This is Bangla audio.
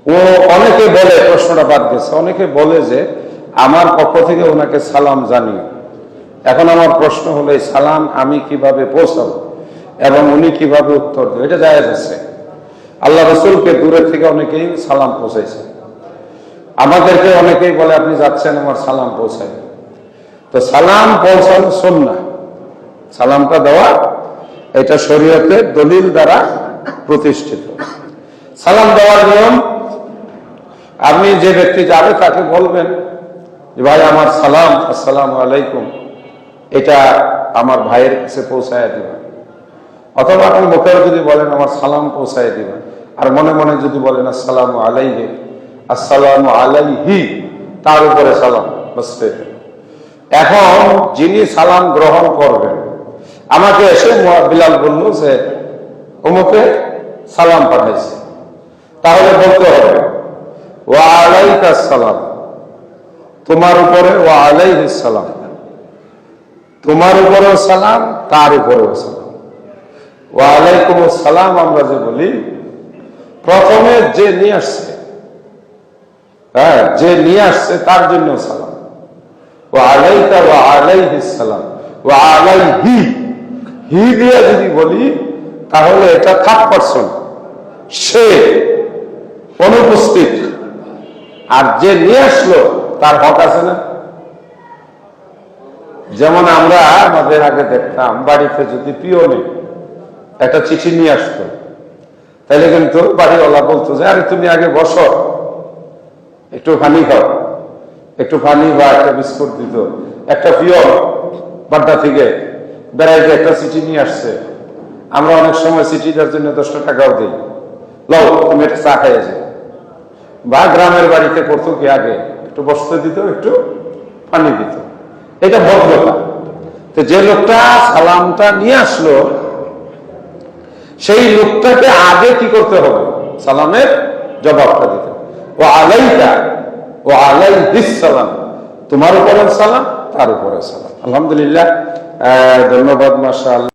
ও অনেকে বলে, প্রশ্নটা বাদ গেছে, অনেকে বলে যে আমার পক্ষ থেকে ওনাকে সালাম জানিও। এখন আমার প্রশ্ন হলো, এই সালাম আমি কিভাবে পৌঁছাবো এবং উনি কিভাবে উত্তর দেবে? এটা জায়েজ আছে। আল্লাহ রাসূলকে দূরের থেকে অনেকেই সালাম পৌঁছাইছে, আমাদেরকে অনেকেই বলে আপনি যাচ্ছেন আমার সালাম পৌঁছায়। তো সালাম পৌঁছানো সুন্নাহ, সালামটা দেওয়া এটা শরীয়তের দলিল দ্বারা প্রতিষ্ঠিত। সালাম দেওয়ার নিয়ম, আপনি যে ব্যক্তি যাবে তাকে বলবেন যে ভাই আমার সালাম, আসসালামু আলাইকুম, এটা আমার ভাইয়ের কাছে পৌঁছায় দিবেন। অথবা আপনি মুখেও যদি বলেন আমার সালাম পৌঁছায় দিবেন, আর মনে মনে যদি বলেন আসসালামু আলাইহি, আসসালামু আলাইহি, তার উপরে সালাম, বুঝতে। এখন যিনি সালাম গ্রহণ করবেন, আমাকে এসে বিলাল বলল যে অমুকে সালাম পাঠাইছে, তাহলে বলতে হবে ওয়া আলাইকাস সালাম, তোমার উপরে ওয়া আলাইহিস সালাম, তোমার উপরেও সালাম, তার উপরেও সালাম। ওয়া আলাইকুমুস সালাম আমরা যে বলি, প্রথমে যে নিয়ে আসছে, হ্যাঁ, যে নিয়ে আসছে তার জন্য সালাম। ওয়া আলাইকা ওয়া আলাইহিস সালাম, ওয়া আলাইহি, হি দিয়ে যদি বলি তাহলে এটা থার্ড পারসন, সে অনুপস্থিত, আর যে নিয়ে আসলো তার হক আছে না? যেমন আমরা আমাদের আগে দেখতাম, বাড়িতে যদি পিওনে একটা চিঠি নিয়ে আসতো, তাইলে কিন্তু বাড়িওয়ালা বলতো যে আরে তুমি আগে বসো, একটু পানি খাও, একটু পানি বা একটা বিস্কুট দিত। একটা পিওন বাড্ডা থেকে বেড়াইতে একটা চিঠি নিয়ে আসছে, আমরা অনেক সময় চিঠিটার জন্য 10 টাকাও দিই, লও তুমি একটা চা খাইয়ে যাও। বা গ্রামের বাড়িতে করতো কি, আগে একটু বসতে দিত, একটু পানি দিত, এটা ভদ্রতা। তো যে লোকটা সালামটা নিয়ে আসলো, সেই লোকটাকে আগে কি করতে হবে? সালামের জবাবটা দিতে। ও আলাইকা ও আলাইহিস সালাম, তোমার উপরে সালাম, তার উপরে সালাম। আলহামদুলিল্লাহ, ধন্যবাদ, মাশাআল্লাহ।